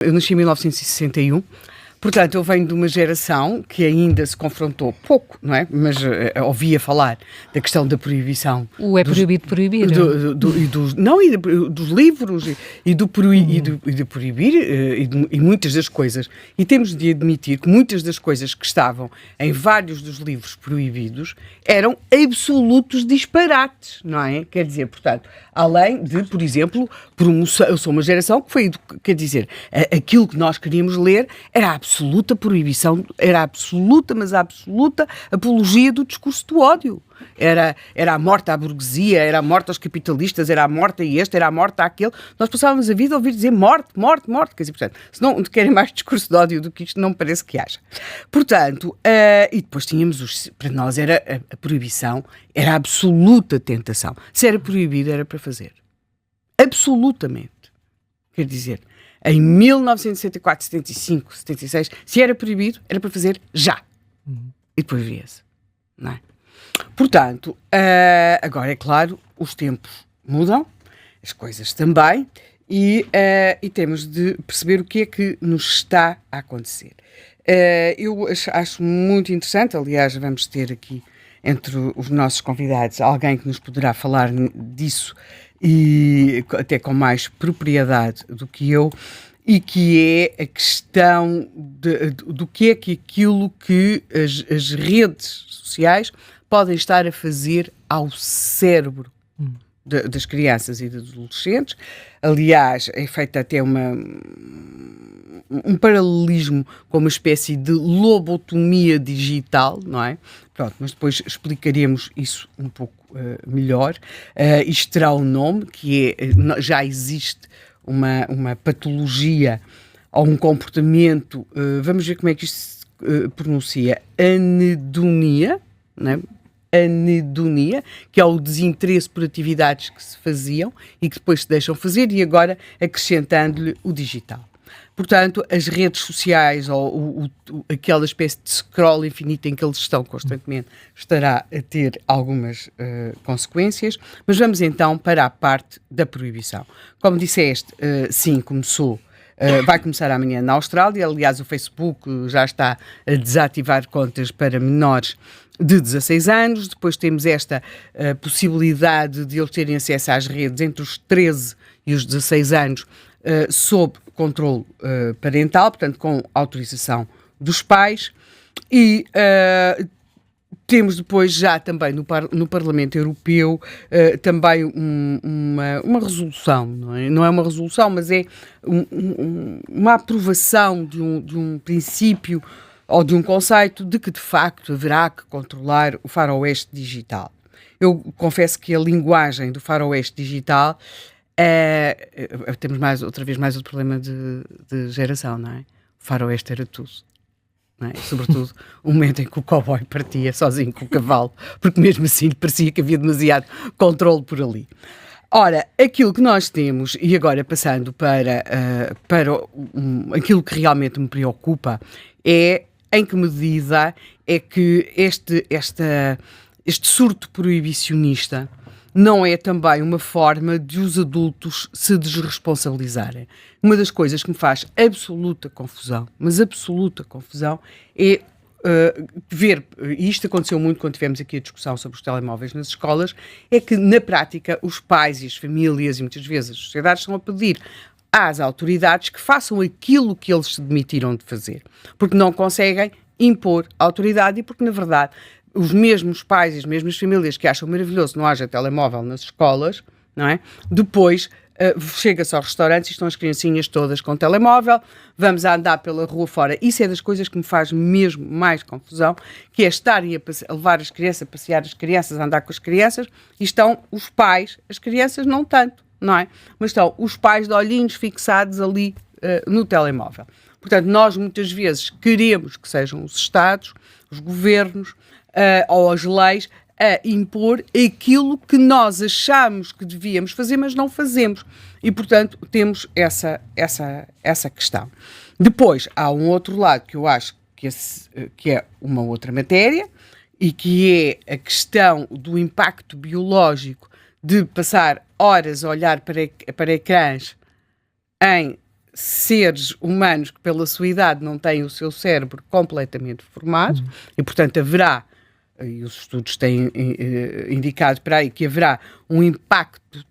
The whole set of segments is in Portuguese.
Eu nasci em 1961, portanto eu venho de uma geração que ainda se confrontou pouco, não é? Mas ouvia falar da questão da proibição. O é proibido proibir. Dos livros e de proibir e muitas das coisas. E temos de admitir que muitas das coisas que estavam em vários dos livros proibidos eram absolutos disparates, não é? Quer dizer, portanto, além de, por exemplo, promoção, eu sou uma geração que foi, quer dizer, aquilo que nós queríamos ler era a absoluta proibição, era a absoluta, mas a absoluta apologia do discurso do ódio. Era a morte à burguesia, era a morte aos capitalistas, era a morte a este, era a morte àquele. Nós passávamos a vida a ouvir dizer morte, morte, morte. Quer dizer, portanto, se não querem mais discurso de ódio do que isto, não me parece que haja. Portanto, e depois tínhamos, para nós era a proibição, era a absoluta tentação. Se era proibido, era para fazer. Absolutamente. Quer dizer, em 1974, 75, 76, se era proibido, era para fazer já. E depois via-se, não é? Portanto, agora é claro, os tempos mudam, as coisas também, e temos de perceber o que é que nos está a acontecer. Eu acho muito interessante, aliás, vamos ter aqui entre os nossos convidados alguém que nos poderá falar disso e até com mais propriedade do que eu, e que é a questão do que é que aquilo que as redes sociais podem estar a fazer ao cérebro das crianças e dos adolescentes. Aliás, é feito até um paralelismo com uma espécie de lobotomia digital, não é? Pronto, mas depois explicaremos isso um pouco melhor. Isto terá um nome, que já existe uma patologia ou um comportamento, vamos ver como é que isto se pronuncia, anedonia, não é? Anedonia, que é o desinteresse por atividades que se faziam e que depois se deixam fazer, e agora acrescentando-lhe o digital. Portanto, as redes sociais ou aquela espécie de scroll infinito em que eles estão constantemente estará a ter algumas consequências, mas vamos então para a parte da proibição. Como disseste, sim, começou. Vai começar amanhã na Austrália. Aliás, o Facebook já está a desativar contas para menores de 16 anos. Depois temos esta possibilidade de eles terem acesso às redes entre os 13 e os 16 anos sob controle parental, portanto, com autorização dos pais. E temos depois já também no Parlamento Europeu também uma resolução, não é? Não é uma resolução, mas é uma aprovação de um princípio ou de um conceito de que de facto haverá que controlar o faroeste digital. Eu confesso que a linguagem do faroeste digital temos outra vez mais outro problema de geração, não é? O faroeste era tudo. Não é? Sobretudo o momento em que o cowboy partia sozinho com o cavalo, porque mesmo assim lhe parecia que havia demasiado controle por ali. Ora, aquilo que nós temos, e agora passando para aquilo que realmente me preocupa, é em que medida é que este surto proibicionista não é também uma forma de os adultos se desresponsabilizarem. Uma das coisas que me faz absoluta confusão, mas absoluta confusão, é ver, e isto aconteceu muito quando tivemos aqui a discussão sobre os telemóveis nas escolas, é que na prática os pais e as famílias e muitas vezes as sociedades estão a pedir às autoridades que façam aquilo que eles se demitiram de fazer, porque não conseguem impor autoridade e porque, na verdade, os mesmos pais e as mesmas famílias que acham maravilhoso não haja telemóvel nas escolas, não é? Depois chega-se aos restaurantes e estão as criancinhas todas com telemóvel, vamos a andar pela rua fora. Isso é das coisas que me faz mesmo mais confusão, que é estarem a levar as crianças, a passear as crianças, a andar com as crianças, e estão os pais, as crianças não tanto, não é? Mas estão os pais de olhinhos fixados ali no telemóvel. Portanto, nós muitas vezes queremos que sejam os Estados, os governos, ou as leis a impor aquilo que nós achamos que devíamos fazer, mas não fazemos. E, portanto, temos essa questão. Depois, há um outro lado que eu acho que é uma outra matéria e que é a questão do impacto biológico de passar horas a olhar para ecrãs em seres humanos que pela sua idade não têm o seu cérebro completamente formado e, portanto, haverá, e os estudos têm indicado para aí, que haverá um impacto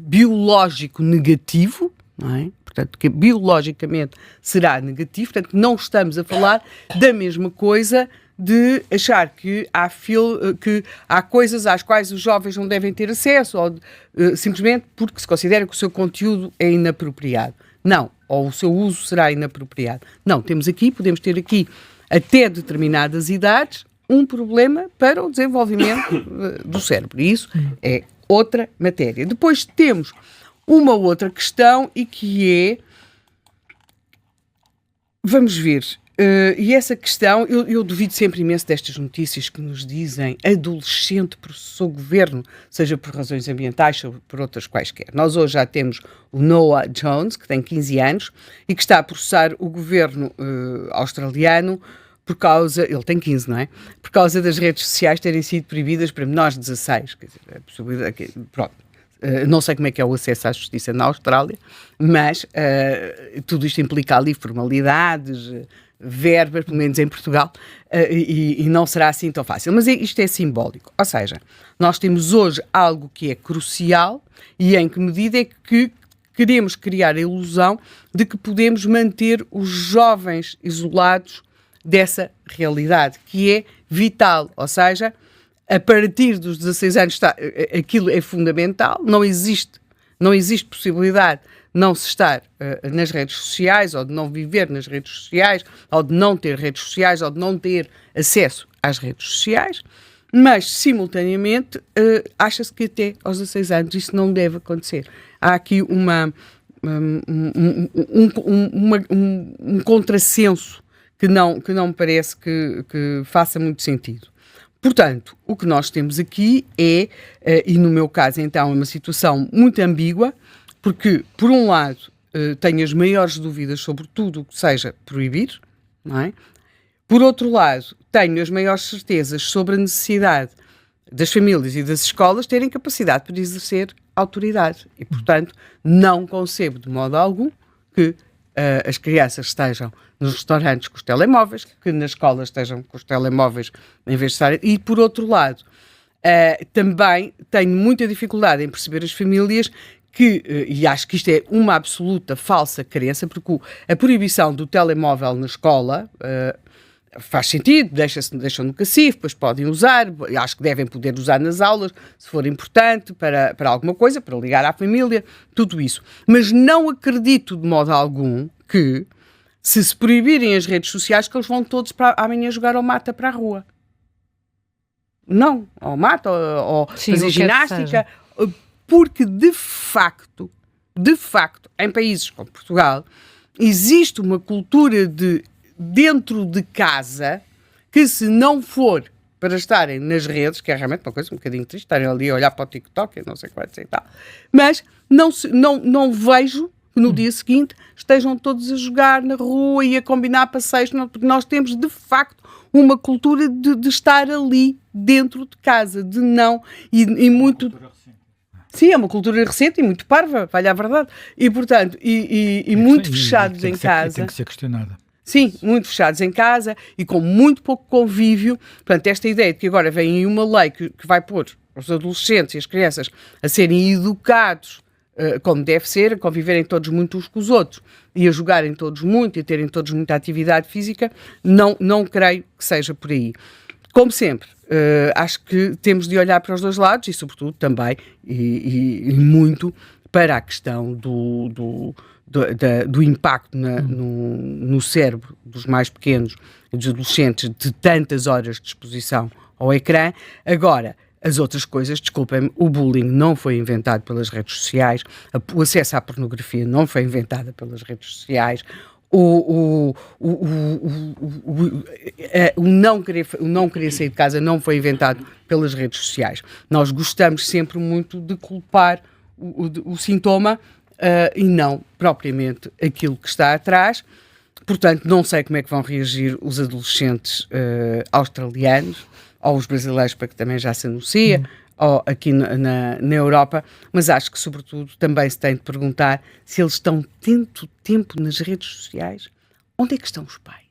biológico negativo, não é? Portanto, que biologicamente será negativo, portanto, não estamos a falar da mesma coisa de achar que há coisas às quais os jovens não devem ter acesso, ou simplesmente porque se considera que o seu conteúdo é inapropriado. Não, ou o seu uso será inapropriado. Não, podemos ter aqui, até determinadas idades, um problema para o desenvolvimento do cérebro. E isso é outra matéria. Depois temos uma outra questão e que é, vamos ver, e essa questão, eu duvido sempre imenso destas notícias que nos dizem adolescente processou governo, seja por razões ambientais, ou por outras quaisquer. Nós hoje já temos o Noah Jones, que tem 15 anos, e que está a processar o governo australiano por causa, ele tem 15, não é? Por causa das redes sociais terem sido proibidas para menores de 16. Quer dizer, a possibilidade, pronto. Não sei como é que é o acesso à justiça na Austrália, mas tudo isto implica ali formalidades, verbas, pelo menos em Portugal, e não será assim tão fácil. Mas isto é simbólico. Ou seja, nós temos hoje algo que é crucial e em que medida é que queremos criar a ilusão de que podemos manter os jovens isolados dessa realidade, que é vital. Ou seja, a partir dos 16 anos aquilo é fundamental, não existe possibilidade de não se estar nas redes sociais, ou de não viver nas redes sociais, ou de não ter redes sociais, ou de não ter acesso às redes sociais, mas, simultaneamente, acha-se que até aos 16 anos isso não deve acontecer. Há aqui um contrassenso que não me parece que faça muito sentido. Portanto, o que nós temos aqui é, e no meu caso então, é uma situação muito ambígua, porque, por um lado, tenho as maiores dúvidas sobre tudo o que seja proibir, não é? Por outro lado, tenho as maiores certezas sobre a necessidade das famílias e das escolas terem capacidade para exercer autoridade. E, portanto, não concebo de modo algum que as crianças estejam nos restaurantes com os telemóveis, que nas escolas estejam com os telemóveis em vez de estarem. E, por outro lado, também tenho muita dificuldade em perceber as famílias e acho que isto é uma absoluta falsa crença, porque a proibição do telemóvel na escola faz sentido, deixam no cacifo, depois podem usar, acho que devem poder usar nas aulas, se for importante, para alguma coisa, para ligar à família, tudo isso. Mas não acredito de modo algum que, se proibirem as redes sociais, que eles vão todos amanhã jogar ao mata para a rua. Não, ao mata, ou fazer ginástica, porque de facto, em países como Portugal, existe uma cultura dentro de casa que, se não for para estarem nas redes, que é realmente uma coisa um bocadinho triste, estarem ali a olhar para o TikTok, não sei quantos e tal, mas não vejo que no dia seguinte estejam todos a jogar na rua e a combinar passeios, porque nós temos de facto uma cultura de estar ali dentro de casa, de não, e muito... Sim, é uma cultura recente e muito parva, vale a verdade. E, portanto, muito fechados em casa. Tem que ser questionada. Sim, muito fechados em casa e com muito pouco convívio. Portanto, esta ideia de que agora vem aí uma lei que vai pôr os adolescentes e as crianças a serem educados como deve ser, a conviverem todos muito uns com os outros e a jogarem todos muito e a terem todos muita atividade física, não creio que seja por aí. Como sempre, acho que temos de olhar para os dois lados e, sobretudo, também, e muito, para a questão do impacto no cérebro dos mais pequenos e dos adolescentes de tantas horas de exposição ao ecrã. Agora, as outras coisas, desculpem-me, o bullying não foi inventado pelas redes sociais, o acesso à pornografia não foi inventado pelas redes sociais, o não querer sair de casa não foi inventado pelas redes sociais. Nós gostamos sempre muito de culpar o sintoma e não propriamente aquilo que está atrás. Portanto, não sei como é que vão reagir os adolescentes australianos ou os brasileiros, para que também já se anuncia, aqui na Europa, mas acho que, sobretudo, também se tem de perguntar se eles estão tanto tempo nas redes sociais, onde é que estão os pais?